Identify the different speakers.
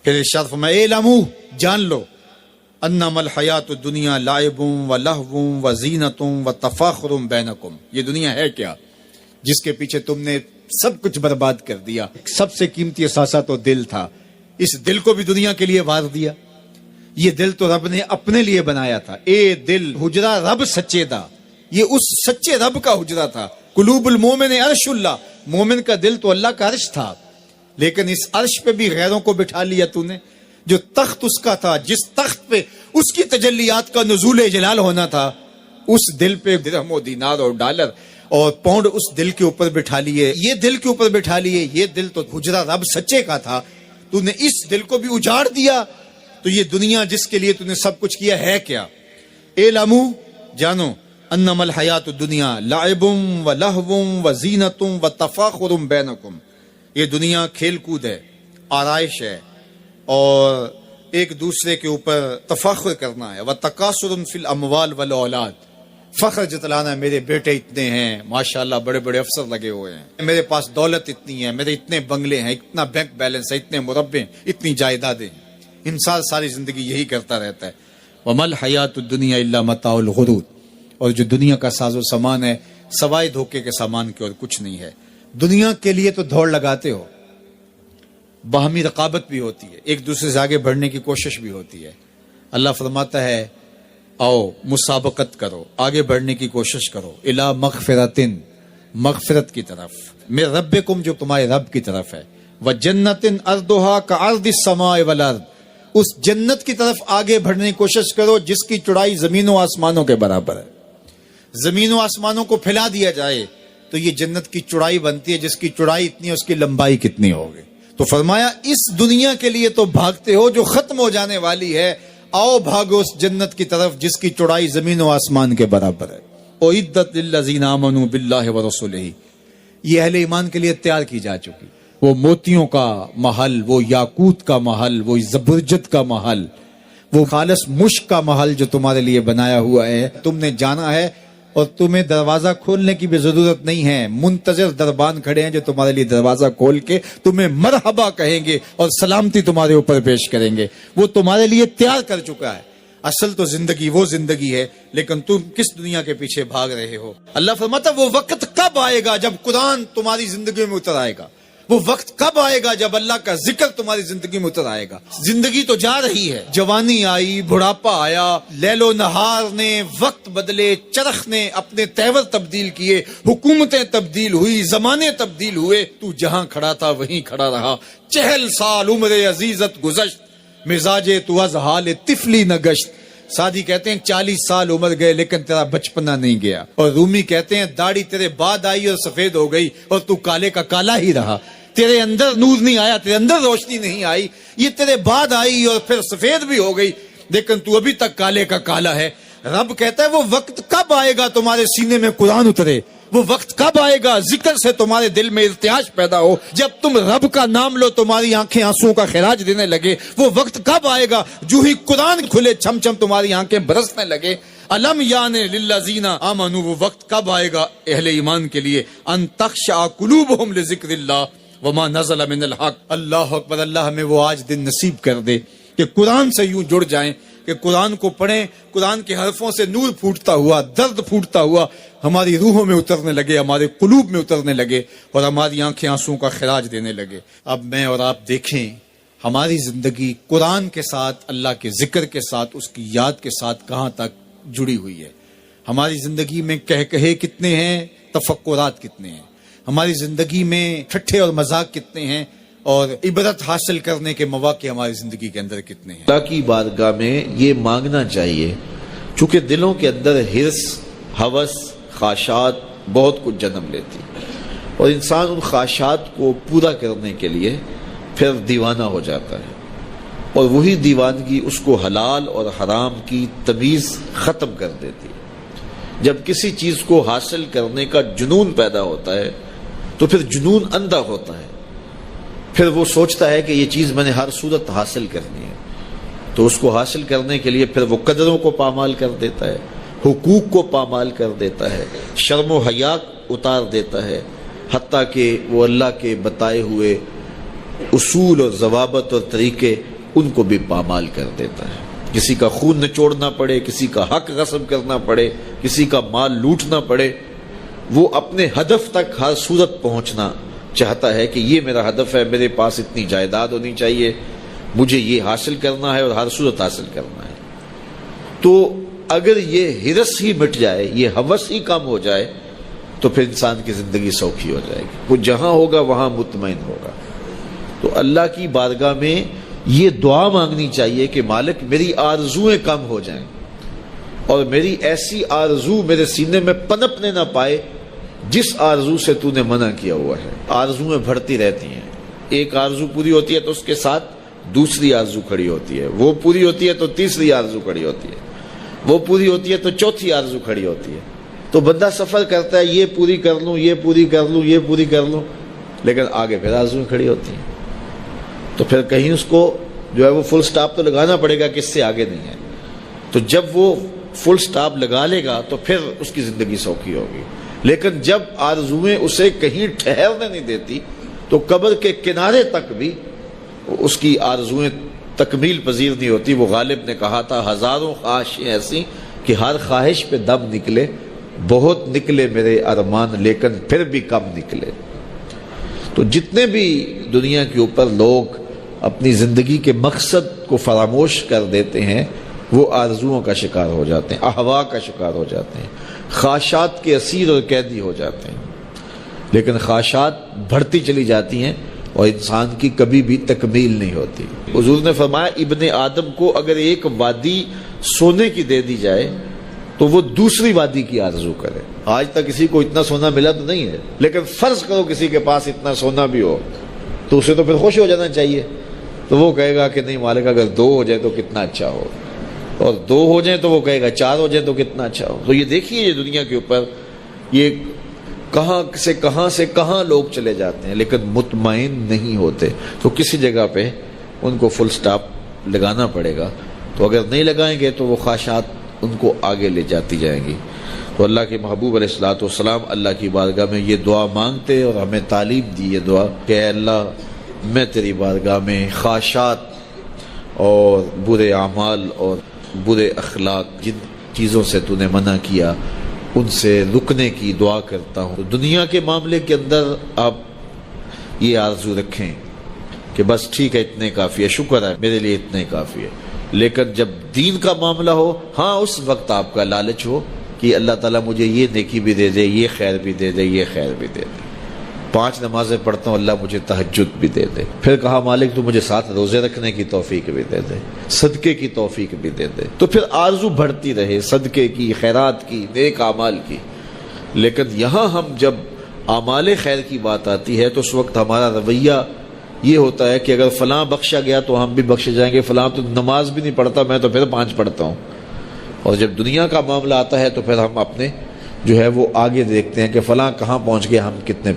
Speaker 1: پھر ارشاد فرمایا اعلموا، جان لو، انما الحیات الدنیا لعب و لہو و زینت و تفاخر بینکم، یہ دنیا ہے کیا جس کے پیچھے تم نے سب کچھ برباد کر دیا۔ سب سے قیمتی اثاثہ تو دل تھا، اس دل کو بھی دنیا کے لیے وار دیا۔ یہ دل تو رب نے اپنے لیے بنایا تھا۔ اے دل حجرہ رب سچے دا، یہ اس سچے رب کا حجرہ تھا۔ قلوب المومن عرش اللہ، مومن کا دل تو اللہ کا عرش تھا، لیکن اس عرش پہ بھی غیروں کو بٹھا لیا تو نے۔ جو تخت اس کا تھا، جس تخت پہ اس کی تجلیات کا نزول جلال ہونا تھا، اس دل پہ درہم و دینار اور ڈالر اور پاؤنڈ اس دل کے اوپر بٹھا لیے، یہ دل کے اوپر بٹھا لیے۔ یہ دل تو حجرہ رب سچے کا تھا، تو نے اس دل کو بھی اجاڑ دیا۔ تو یہ دنیا جس کے لیے تو نے سب کچھ کیا ہے کیا؟ اعلموا، جانو، انما الحیات الدنیا لعب و لہو و زینت و تفاخر بینکم، یہ دنیا کھیل کود ہے، آرائش ہے، اور ایک دوسرے کے اوپر تفاخر کرنا ہے۔ وتکاثر فی الاموال والاولاد، فخر جتلانا، میرے بیٹے اتنے ہیں، ماشاءاللہ بڑے بڑے افسر لگے ہوئے ہیں، میرے پاس دولت اتنی ہے، میرے اتنے بنگلے ہیں، اتنا بینک بیلنس ہے، اتنے مربے، اتنی جائیدادیں۔ انسان ساری زندگی یہی کرتا رہتا ہے۔ وما الحیات الدنیا الا متاع الغرور، اور جو دنیا کا ساز و سامان ہے سوائے دھوکے کے سامان کے اور کچھ نہیں ہے۔ دنیا کے لیے تو دوڑ لگاتے ہو، باہمی رقابت بھی ہوتی ہے، ایک دوسرے سے آگے بڑھنے کی کوشش بھی ہوتی ہے۔ اللہ فرماتا ہے آؤ مسابقت کرو، آگے بڑھنے کی کوشش کرو، الی مغفرتن، مغفرت کی طرف، من ربکم، جو تمہارے رب کی طرف ہے، وجنتن ارضھا کعرض السماء والارض، اس جنت کی طرف آگے بڑھنے کی کوشش کرو جس کی چوڑائی زمین و آسمانوں کے برابر ہے۔ زمین و آسمانوں کو پھیلا دیا جائے تو یہ جنت کی چوڑائی بنتی ہے، جس کی چوڑائی اتنی ہے اس کی لمبائی کتنی ہوگی۔ تو فرمایا اس دنیا کے لیے تو بھاگتے ہو جو ختم ہو جانے والی ہے، آؤ بھاگو اس جنت کی طرف جس کی چوڑائی زمین و آسمان کے برابر ہے۔ اعدت للذین آمنوا باللہ ورسولہ، یہ اہل ایمان کے لیے تیار کی جا چکی، وہ موتیوں کا محل، وہ یاقوت کا محل، وہ زبرجد کا محل، وہ خالص مشک کا محل جو تمہارے لیے بنایا ہوا ہے، تم نے جانا ہے، اور تمہیں دروازہ کھولنے کی بھی ضرورت نہیں ہے۔ منتظر دربان کھڑے ہیں جو تمہارے لیے دروازہ کھول کے تمہیں مرحبا کہیں گے اور سلامتی تمہارے اوپر پیش کریں گے، وہ تمہارے لیے تیار کر چکا ہے۔ اصل تو زندگی وہ زندگی ہے، لیکن تم کس دنیا کے پیچھے بھاگ رہے ہو؟ اللہ فرماتا وہ وقت کب آئے گا جب قرآن تمہاری زندگی میں اتر آئے گا؟ وہ وقت کب آئے گا جب اللہ کا ذکر تمہاری زندگی میں اتر آئے گا؟ زندگی تو جا رہی ہے، جوانی آئی، بڑھاپا آیا، لیل و نہار نے وقت بدلے، چرخ نے اپنے تیور تبدیل کیے، حکومتیں تبدیل ہوئی، زمانے تبدیل ہوئے، تو جہاں کھڑا تھا وہیں کھڑا رہا۔ 40 سال عمر عزیزت گزشت، مزاج تو از حال طفلی نہ گشت۔ سادی کہتے ہیں 40 سال عمر گئے لیکن تیرا بچپنا نہیں گیا، اور رومی کہتے ہیں داڑھی تیرے بعد آئی اور سفید ہو گئی اور تو کالے کا کالا ہی رہا۔ تیرے اندر نور نہیں آیا، تیرے اندر روشنی نہیں آئی، یہ تیرے بعد آئی اور پھر سفید بھی ہو گئی، لیکن تو ابھی تک کالے کا کالا ہے۔ رب کہتا ہے وہ وقت کب آئے گا تمہارے سینے میں قرآن اترے؟ وہ وقت کب آئے گا ذکر سے تمہارے دل میں ارتعاش پیدا ہو؟ جب تم رب کا نام لو تمہاری آنکھیں آنسوں کا خراج دینے لگے۔ وہ وقت کب آئے گا جو ہی قرآن کھلے چھم چھم تمہاری آنکھیں برسنے لگے؟ الم یعنی للذین آمنوا، وہ وقت کب آئے گا اہل ایمان کے لیے؟ ان تخشع قلوبہم لذکر اللہ وما نزل من الحق۔ اللہ اکبر، اللہ ہمیں وہ آج دن نصیب کر دے کہ قرآن سے یوں جڑ جائیں کہ قرآن کو پڑھیں، قرآن کے حرفوں سے نور پھوٹتا ہوا، درد پھوٹتا ہوا ہماری روحوں میں اترنے لگے، ہمارے قلوب میں اترنے لگے، اور ہماری آنکھیں آنسوں کا خراج دینے لگے۔ اب میں اور آپ دیکھیں ہماری زندگی قرآن کے ساتھ، اللہ کے ذکر کے ساتھ، اس کی یاد کے ساتھ کہاں تک جڑی ہوئی ہے۔ ہماری زندگی میں کہے کتنے ہیں، تفکرات کتنے ہیں، ہماری زندگی میں ٹھٹھے اور مذاق کتنے ہیں، اور عبرت حاصل کرنے کے مواقع ہماری زندگی کے اندر کتنے ہیں۔
Speaker 2: اللہ کی بارگاہ میں یہ مانگنا چاہیے، چونکہ دلوں کے اندر حرص، ہوس، خواہشات بہت کچھ جنم لیتی، اور انسان ان خواہشات کو پورا کرنے کے لیے پھر دیوانہ ہو جاتا ہے، اور وہی دیوانگی اس کو حلال اور حرام کی تمیز ختم کر دیتی ہے۔ جب کسی چیز کو حاصل کرنے کا جنون پیدا ہوتا ہے تو پھر جنون اندھا ہوتا ہے، پھر وہ سوچتا ہے کہ یہ چیز میں نے ہر صورت حاصل کرنی ہے، تو اس کو حاصل کرنے کے لیے پھر وہ قدروں کو پامال کر دیتا ہے، حقوق کو پامال کر دیتا ہے، شرم و حیا اتار دیتا ہے، حتیٰ کہ وہ اللہ کے بتائے ہوئے اصول اور ضوابط اور طریقے ان کو بھی پامال کر دیتا ہے. کسی کا خون نچوڑنا پڑے، کسی کا حق غصب کرنا پڑے، کسی کا مال لوٹنا پڑے، وہ اپنے ہدف تک ہر صورت پہنچنا چاہتا ہے کہ یہ میرا ہدف ہے، میرے پاس اتنی جائیداد ہونی چاہیے، مجھے یہ حاصل کرنا ہے اور ہر صورت حاصل کرنا ہے. تو اگر یہ ہرس ہی مٹ جائے، یہ ہوس ہی کم ہو جائے، تو پھر انسان کی زندگی سوکھی ہو جائے گی. وہ جہاں ہوگا وہاں مطمئن ہوگا. تو اللہ کی بارگاہ میں یہ دعا مانگنی چاہیے کہ مالک میری آرزویں کم ہو جائیں اور میری ایسی آرزو میرے سینے میں پنپنے نہ پائے جس آرزو سے تو نے منع کیا ہوا ہے. آرزویں بڑھتی رہتی ہیں، ایک آرزو پوری ہوتی ہے تو اس کے ساتھ دوسری آرزو کھڑی ہوتی ہے، وہ پوری ہوتی ہے تو تیسری آرزو کھڑی ہوتی ہے، وہ پوری ہوتی ہے تو چوتھی آرزو کھڑی ہوتی ہے. تو بندہ سفر کرتا ہے، یہ پوری کر لوں، یہ پوری کر لوں، یہ پوری کر لوں، لیکن آگے پھر آرزویں کھڑی ہوتی ہیں. تو پھر کہیں اس کو جو ہے وہ فل سٹاپ تو لگانا پڑے گا کہ اس سے آگے نہیں ہے. تو جب وہ فل سٹاپ لگا لے گا تو پھر اس کی زندگی سوکھی ہوگی. لیکن جب آرزویں اسے کہیں ٹھہرنے نہیں دیتی تو قبر کے کنارے تک بھی اس کی آرزویں تکمیل پذیر نہیں ہوتی. وہ غالب نے کہا تھا ہزاروں خواہشیں ایسی کہ ہر خواہش پہ دم نکلے، بہت نکلے میرے ارمان لیکن پھر بھی کم نکلے. تو جتنے بھی دنیا کے اوپر لوگ اپنی زندگی کے مقصد کو فراموش کر دیتے ہیں وہ آرزوؤں کا شکار ہو جاتے ہیں، اہوا کا شکار ہو جاتے ہیں، خواہشات کے اسیر اور قیدی ہو جاتے ہیں. لیکن خواہشات بڑھتی چلی جاتی ہیں اور انسان کی کبھی بھی تکمیل نہیں ہوتی. حضور نے فرمایا ابن آدم کو اگر ایک وادی سونے کی دے دی جائے تو وہ دوسری وادی کی آرزو کرے. آج تک کسی کو اتنا سونا ملا تو نہیں ہے، لیکن فرض کرو کسی کے پاس اتنا سونا بھی ہو تو اسے تو پھر خوش ہو جانا چاہیے. تو وہ کہے گا کہ نہیں مالک اگر 2 ہو جائے تو کتنا اچھا ہو، اور 2 ہو جائیں تو وہ کہے گا 4 ہو جائے تو کتنا اچھا ہو. تو یہ دیکھیے یہ دنیا کے اوپر یہ کہاں سے کہاں لوگ چلے جاتے ہیں لیکن مطمئن نہیں ہوتے. تو کسی جگہ پہ ان کو فل سٹاپ لگانا پڑے گا. تو اگر نہیں لگائیں گے تو وہ خواہشات ان کو آگے لے جاتی جائیں گی. تو اللہ کے محبوب علیہ الصلوۃ والسلام اللہ کی بارگاہ میں یہ دعا مانگتے اور ہمیں تعلیم دی یہ دعا کہ اے اللہ میں تیری بارگاہ میں خواہشات اور برے اعمال اور برے اخلاق جن چیزوں سے تو نے منع کیا ان سے رکنے کی دعا کرتا ہوں. تو دنیا کے معاملے کے اندر آپ یہ آرزو رکھیں کہ بس ٹھیک ہے اتنے کافی ہے، شکر ہے میرے لیے اتنے کافی ہے. لیکن جب دین کا معاملہ ہو ہاں اس وقت آپ کا لالچ ہو کہ اللہ تعالیٰ مجھے یہ نیکی بھی دے دے، یہ خیر بھی دے دے، یہ خیر بھی دے دے. 5 نمازیں پڑھتا ہوں اللہ مجھے تہجد بھی دے دے. پھر کہا مالک تو مجھے 7 روزے رکھنے کی توفیق بھی دے دے، صدقے کی توفیق بھی دے دے. تو پھر آرزو بڑھتی رہے صدقے کی، خیرات کی، نیک اعمال کی. لیکن یہاں ہم جب اعمال خیر کی بات آتی ہے تو اس وقت ہمارا رویہ یہ ہوتا ہے کہ اگر فلاں بخشا گیا تو ہم بھی بخشے جائیں گے، فلاں تو نماز بھی نہیں پڑھتا میں تو پھر 5 پڑھتا ہوں. اور جب دنیا کا معاملہ آتا ہے تو پھر ہم اپنے جو ہے وہ آگے دیکھتے ہیں کہ فلاں کہاں پہنچ گیا، ہم کتنے